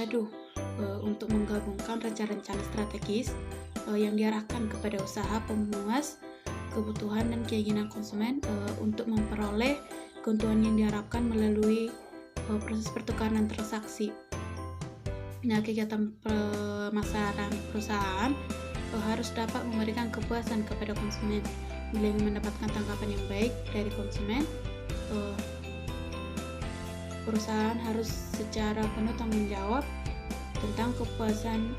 bersatu untuk menggabungkan rencana-rencana strategis yang diarahkan kepada usaha pemuas kebutuhan dan keinginan konsumen untuk memperoleh keuntungan yang diharapkan melalui proses pertukaran dan transaksi. Nah, kegiatan pemasaran perusahaan harus dapat memberikan kepuasan kepada konsumen. Bila ingin mendapatkan tanggapan yang baik dari konsumen, perusahaan harus secara penuh tanggung jawab tentang kepuasan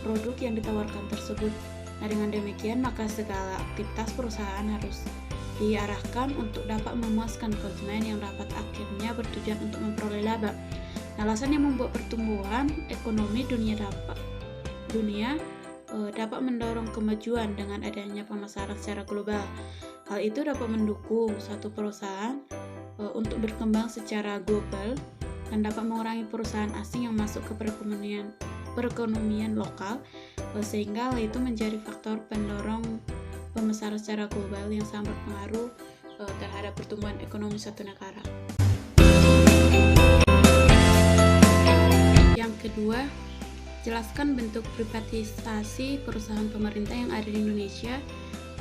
produk yang ditawarkan tersebut. Nah, dengan demikian maka segala aktivitas perusahaan harus diarahkan untuk dapat memuaskan konsumen yang dapat akhirnya bertujuan untuk memperoleh laba. Nah, alasan yang membuat pertumbuhan ekonomi dunia dapat mendorong kemajuan dengan adanya pemasaran secara global. Hal itu dapat mendukung suatu perusahaan untuk berkembang secara global dan dapat mengurangi perusahaan asing yang masuk ke perekonomian lokal, sehingga hal itu menjadi faktor pendorong pemasaran secara global yang sangat berpengaruh terhadap pertumbuhan ekonomi suatu negara. Yang kedua, jelaskan bentuk privatisasi perusahaan pemerintah yang ada di Indonesia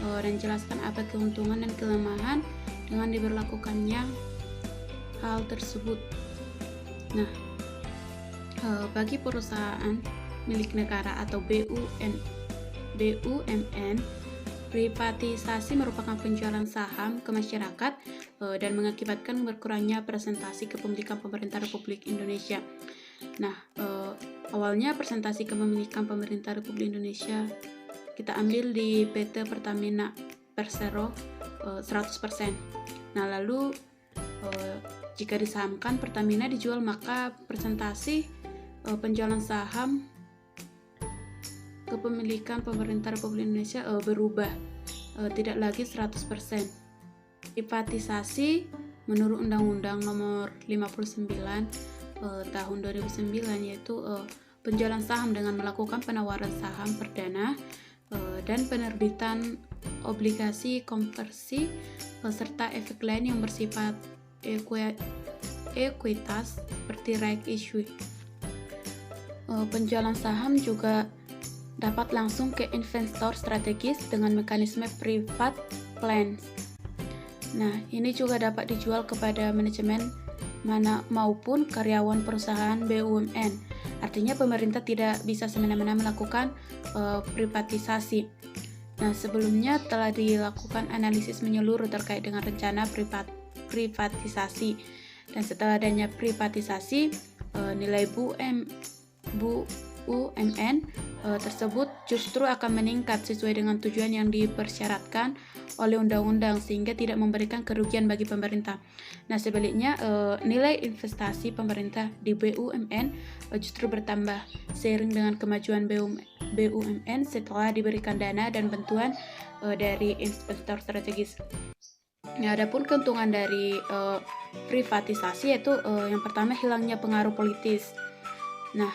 dan jelaskan apa keuntungan dan kelemahan dengan diberlakukannya hal tersebut. Nah, bagi perusahaan milik negara atau BUMN, privatisasi merupakan penjualan saham ke masyarakat dan mengakibatkan berkurangnya presentasi kepemilikan pemerintah Republik Indonesia. Nah, awalnya presentasi kepemilikan pemerintah Republik Indonesia kita ambil di PT Pertamina Persero 100%. Nah, lalu jika disahamkan Pertamina dijual, maka presentasi penjualan saham kepemilikan pemerintah Republik Indonesia berubah, tidak lagi 100%. Privatisasi menurut Undang-Undang Nomor 59 tahun 2009, yaitu penjualan saham dengan melakukan penawaran saham perdana dan penerbitan obligasi konversi serta efek lain yang bersifat ekuitas seperti right issue. Penjualan saham juga dapat langsung ke investor strategis dengan mekanisme private plan. Nah, ini juga dapat dijual kepada manajemen maupun karyawan perusahaan BUMN. Artinya pemerintah tidak bisa semena-mena melakukan privatisasi. Nah, sebelumnya telah dilakukan analisis menyeluruh terkait dengan rencana privatisasi. Dan setelah adanya privatisasi, nilai BUMN tersebut justru akan meningkat sesuai dengan tujuan yang dipersyaratkan oleh undang-undang, sehingga tidak memberikan kerugian bagi pemerintah. Nah, sebaliknya nilai investasi pemerintah di BUMN justru bertambah seiring dengan kemajuan BUMN setelah diberikan dana dan bantuan dari investor strategis. Nah, adapun keuntungan dari privatisasi yaitu yang pertama, hilangnya pengaruh politis. Nah,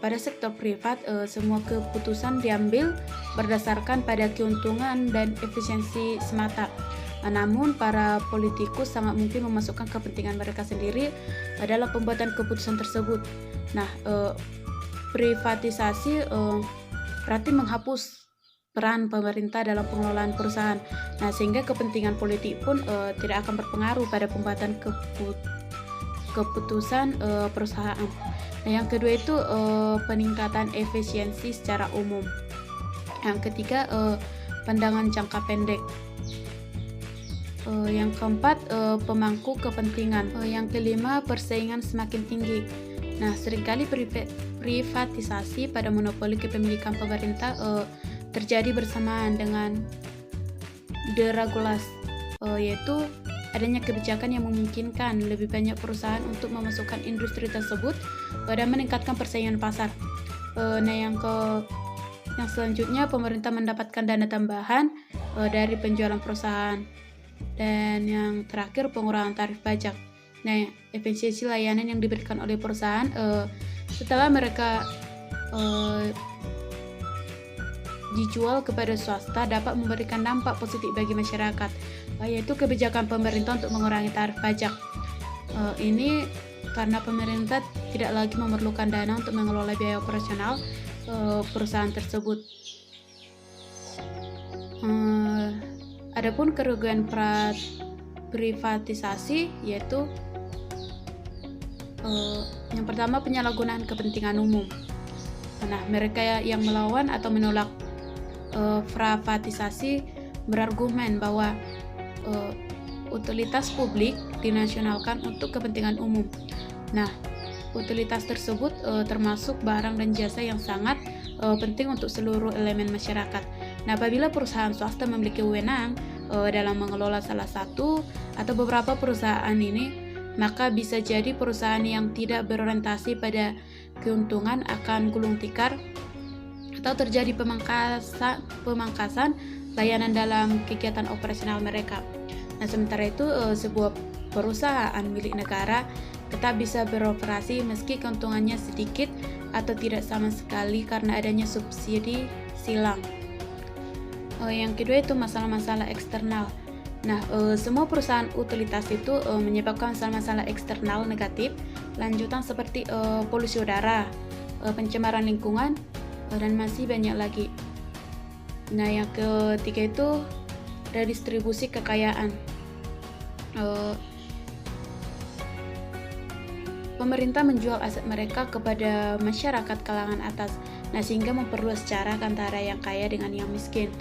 pada sektor privat, semua keputusan diambil berdasarkan pada keuntungan dan efisiensi semata. Namun, para politikus sangat mungkin memasukkan kepentingan mereka sendiri dalam pembuatan keputusan tersebut. Nah, privatisasi berarti menghapus peran pemerintah dalam pengelolaan perusahaan. Nah, sehingga kepentingan politik pun tidak akan berpengaruh pada pembuatan keputusan perusahaan. Nah, yang kedua itu peningkatan efisiensi secara umum. Yang ketiga, pandangan jangka pendek. Yang keempat, pemangku kepentingan. Yang kelima, persaingan semakin tinggi. Nah, seringkali privatisasi pada monopoli kepemilikan pemerintah terjadi bersamaan dengan deregulasi, yaitu adanya kebijakan yang memungkinkan lebih banyak perusahaan untuk memasukkan industri tersebut dan meningkatkan persaingan pasar. Nah, yang selanjutnya, pemerintah mendapatkan dana tambahan dari penjualan perusahaan. Dan yang terakhir, pengurangan tarif pajak. Nah, efisiensi layanan yang diberikan oleh perusahaan setelah mereka dijual kepada swasta dapat memberikan dampak positif bagi masyarakat, yaitu kebijakan pemerintah untuk mengurangi tarif pajak. Ini karena pemerintah tidak lagi memerlukan dana untuk mengelola biaya operasional perusahaan tersebut. Adapun kerugian privatisasi yaitu yang pertama, penyalahgunaan kepentingan umum. Nah, mereka yang melawan atau menolak privatisasi berargumen bahwa utilitas publik dinasionalkan untuk kepentingan umum. Nah, utilitas tersebut termasuk barang dan jasa yang sangat penting untuk seluruh elemen masyarakat. Nah, apabila perusahaan swasta memiliki wewenang dalam mengelola salah satu atau beberapa perusahaan ini, maka bisa jadi perusahaan yang tidak berorientasi pada keuntungan akan gulung tikar atau terjadi pemangkasan layanan dalam kegiatan operasional mereka. Nah, sementara itu sebuah perusahaan milik negara tetap bisa beroperasi meski keuntungannya sedikit atau tidak sama sekali karena adanya subsidi silang. Yang kedua itu masalah-masalah eksternal. Nah, semua perusahaan utilitas itu menyebabkan masalah-masalah eksternal negatif lanjutan seperti polusi udara, pencemaran lingkungan, dan masih banyak lagi. Nah, yang ketiga itu redistribusi kekayaan. Pemerintah menjual aset mereka kepada masyarakat kalangan atas, nah sehingga memperluas jarak antara yang kaya dengan yang miskin.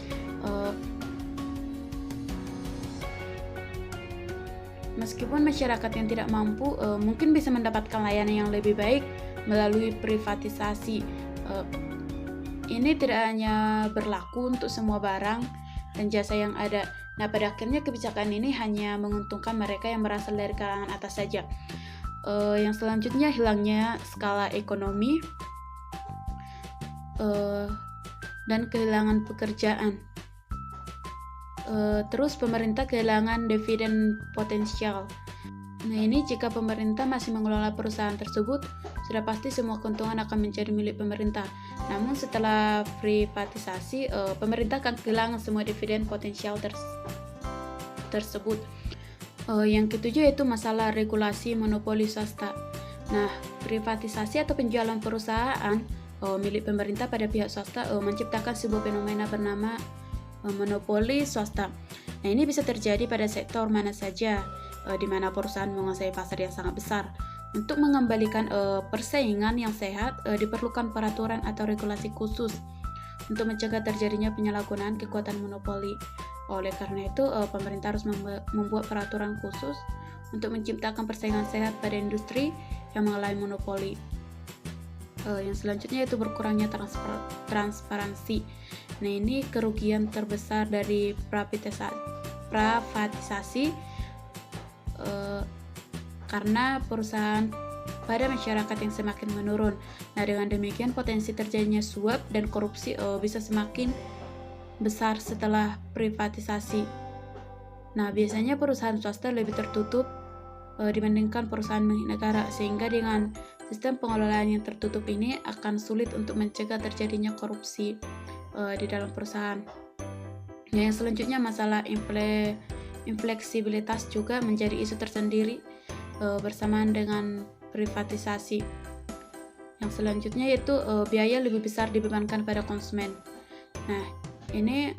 Meskipun masyarakat yang tidak mampu mungkin bisa mendapatkan layanan yang lebih baik melalui privatisasi. Ini tidak hanya berlaku untuk semua barang dan jasa yang ada. Nah, pada akhirnya kebijakan ini hanya menguntungkan mereka yang berasal dari kalangan atas saja. Yang selanjutnya, hilangnya skala ekonomi dan kehilangan pekerjaan. Terus pemerintah kehilangan dividen potensial. Nah, ini jika pemerintah masih mengelola perusahaan tersebut, sudah pasti semua keuntungan akan menjadi milik pemerintah. Namun setelah privatisasi, pemerintah akan kehilangan semua dividen potensial tersebut. Yang ketujuh yaitu masalah regulasi monopoli swasta. Nah, privatisasi atau penjualan perusahaan milik pemerintah pada pihak swasta menciptakan sebuah fenomena bernama monopoli swasta. Nah, ini bisa terjadi pada sektor mana saja di mana perusahaan menguasai pasar yang sangat besar. Untuk mengembalikan persaingan yang sehat, diperlukan peraturan atau regulasi khusus untuk mencegah terjadinya penyalahgunaan kekuatan monopoli. Oleh karena itu, pemerintah harus membuat peraturan khusus untuk menciptakan persaingan sehat pada industri yang mengalami monopoli. Yang selanjutnya yaitu berkurangnya transparansi. Nah, ini kerugian terbesar dari privatisasi karena perusahaan pada masyarakat yang semakin menurun. Nah, dengan demikian potensi terjadinya suap dan korupsi bisa semakin besar setelah privatisasi. Nah, biasanya perusahaan swasta lebih tertutup dibandingkan perusahaan milik negara, sehingga dengan sistem pengelolaan yang tertutup ini akan sulit untuk mencegah terjadinya korupsi di dalam perusahaan. Nah, yang selanjutnya masalah infleksibilitas juga menjadi isu tersendiri bersamaan dengan privatisasi. Yang selanjutnya yaitu biaya lebih besar dibebankan pada konsumen. Nah, ini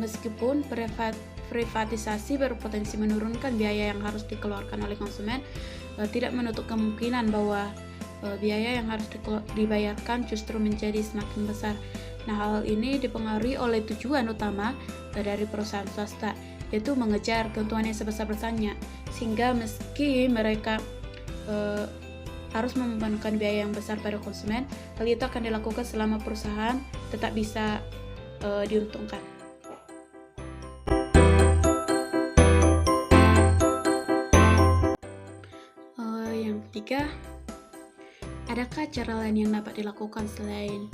meskipun privatisasi berpotensi menurunkan biaya yang harus dikeluarkan oleh konsumen, tidak menutup kemungkinan bahwa biaya yang harus dibayarkan justru menjadi semakin besar. Nah, hal ini dipengaruhi oleh tujuan utama dari perusahaan swasta, yaitu mengejar keuntungan yang sebesar-besarnya, sehingga meski mereka harus membebankan biaya yang besar pada konsumen, hal itu akan dilakukan selama perusahaan tetap bisa diuntungkan. Yang ketiga, adakah cara lain yang dapat dilakukan selain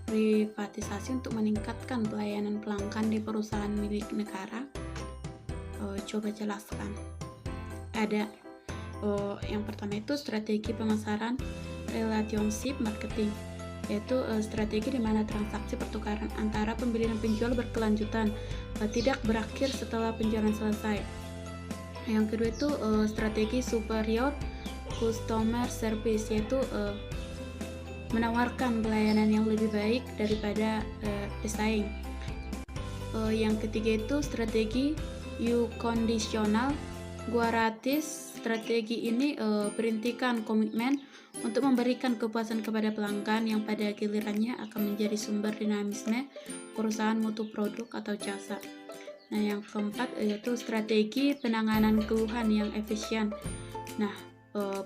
privatisasi untuk meningkatkan pelayanan pelanggan di perusahaan milik negara? Coba jelaskan. Ada. Yang pertama itu strategi pemasaran relationship marketing, yaitu strategi di mana transaksi pertukaran antara pembeli dan penjual berkelanjutan, tidak berakhir setelah penjualan selesai. Yang kedua itu strategi superior customer service, yaitu menawarkan pelayanan yang lebih baik daripada pesaing. Yang ketiga itu strategi U-conditional guaratis. Strategi ini berhentikan komitmen untuk memberikan kepuasan kepada pelanggan yang pada gilirannya akan menjadi sumber dinamisme perusahaan mutu produk atau jasa. Nah, yang keempat yaitu strategi penanganan keluhan yang efisien. Nah,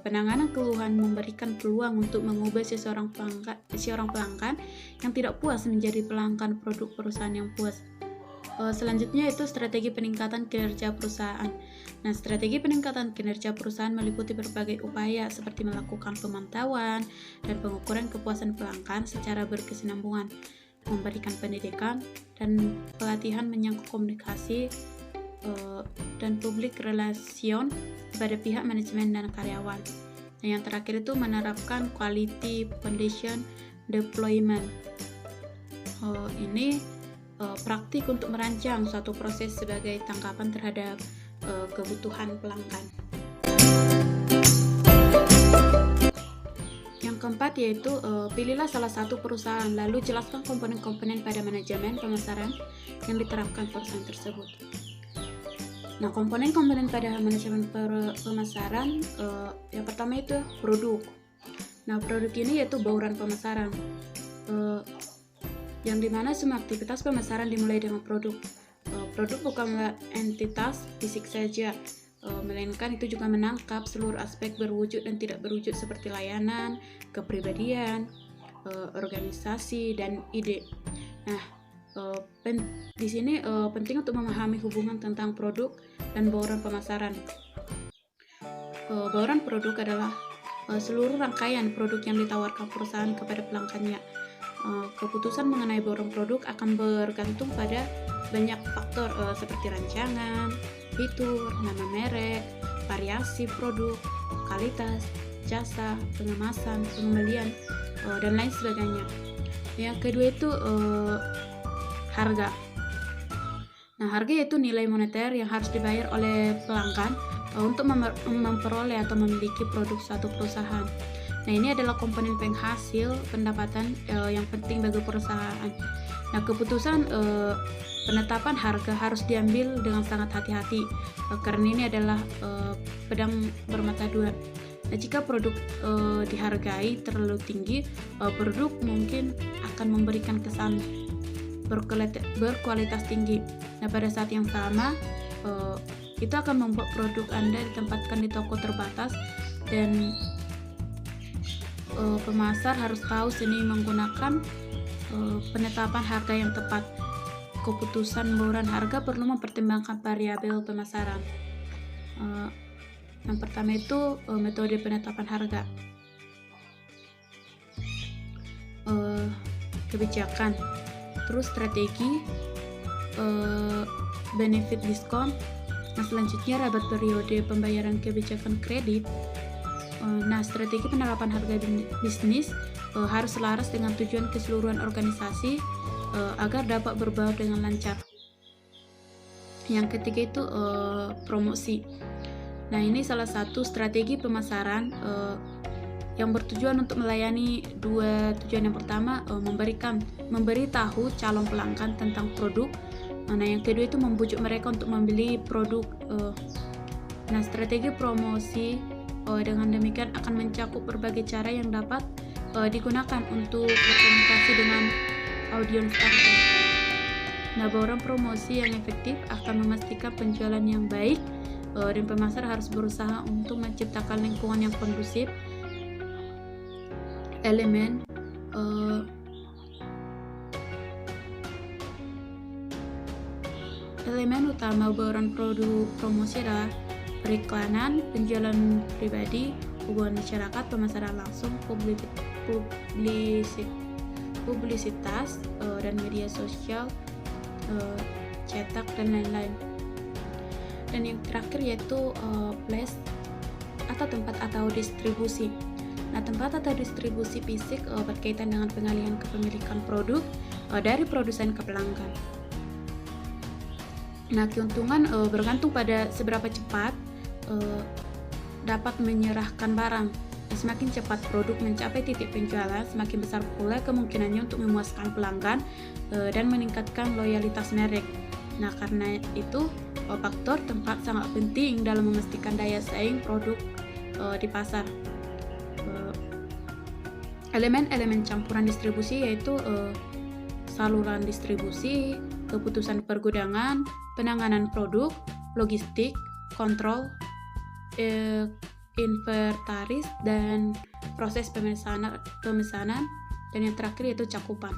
penanganan keluhan memberikan peluang untuk mengubah seorang pelanggan yang tidak puas menjadi pelanggan produk perusahaan yang puas. Selanjutnya itu strategi peningkatan kinerja perusahaan. Nah, strategi peningkatan kinerja perusahaan meliputi berbagai upaya seperti melakukan pemantauan dan pengukuran kepuasan pelanggan secara berkesinambungan, memberikan pendidikan dan pelatihan menyangkut komunikasi dan public relation kepada pihak manajemen dan karyawan. Nah, yang terakhir itu menerapkan quality foundation deployment. Ini praktik untuk merancang suatu proses sebagai tanggapan terhadap kebutuhan pelanggan. Yang keempat yaitu pilihlah salah satu perusahaan, lalu jelaskan komponen-komponen pada manajemen pemasaran yang diterapkan perusahaan tersebut. Nah, komponen-komponen pada manajemen pemasaran yang pertama itu produk. Nah, produk ini yaitu bauran pemasaran, yang dimana semua aktivitas pemasaran dimulai dengan produk. Produk bukanlah entitas fisik saja, melainkan itu juga menangkap seluruh aspek berwujud dan tidak berwujud seperti layanan, kepribadian, organisasi, dan ide. Nah, di sini penting untuk memahami hubungan tentang produk dan bauran pemasaran. Bauran produk adalah seluruh rangkaian produk yang ditawarkan perusahaan kepada pelanggannya. Keputusan mengenai bauran produk akan bergantung pada banyak faktor seperti rancangan, fitur, nama merek, variasi produk, kualitas, jasa, pengemasan, pengembalian, dan lain sebagainya. Yang kedua itu harga. Nah, harga yaitu nilai moneter yang harus dibayar oleh pelanggan untuk memperoleh atau memiliki produk suatu perusahaan. Nah, ini adalah komponen penghasil pendapatan yang penting bagi perusahaan. Nah, keputusan penetapan harga harus diambil dengan sangat hati-hati karena ini adalah pedang bermata dua. Nah, jika produk dihargai terlalu tinggi, produk mungkin akan memberikan kesan berkualitas tinggi. Nah, pada saat yang sama, itu akan membuat produk Anda ditempatkan di toko terbatas dan pemasar harus tahu seni menggunakan penetapan harga yang tepat. Keputusan bauran harga perlu mempertimbangkan variabel pemasaran. Yang pertama itu metode penetapan harga. Kebijakan, terus strategi, benefit diskon. Nah, selanjutnya rabat periode pembayaran kebijakan kredit. Nah, strategi penerapan harga bisnis harus selaras dengan tujuan keseluruhan organisasi agar dapat berbaur dengan lancar. Yang ketiga itu promosi. Nah, ini salah satu strategi pemasaran yang bertujuan untuk melayani dua tujuan. Yang pertama, memberitahu calon pelanggan tentang produk. Nah, yang kedua itu membujuk mereka untuk membeli produk. Nah, strategi promosi dengan demikian akan mencakup berbagai cara yang dapat digunakan untuk berkomunikasi dengan audiens target. Nah, bauran promosi yang efektif akan memastikan penjualan yang baik dan pemasar harus berusaha untuk menciptakan lingkungan yang kondusif. Elemen utama bauran produk promosi adalah periklanan, penjualan pribadi, hubungan masyarakat, pemasaran langsung, publisitas dan media sosial, cetak dan lain-lain. Dan yang terakhir yaitu place atau tempat atau distribusi. Nah, tempat atau distribusi fisik berkaitan dengan pengalihan kepemilikan produk dari produsen ke pelanggan. Nah, keuntungan bergantung pada seberapa cepat dapat menyerahkan barang. Dan semakin cepat produk mencapai titik penjualan, semakin besar pula kemungkinannya untuk memuaskan pelanggan dan meningkatkan loyalitas merek. Nah, karena itu faktor tempat sangat penting dalam memastikan daya saing produk di pasar. Elemen-elemen campuran distribusi yaitu saluran distribusi, keputusan pergudangan, penanganan produk, logistik, kontrol, inventaris, dan proses pemesanan, dan yang terakhir yaitu cakupan.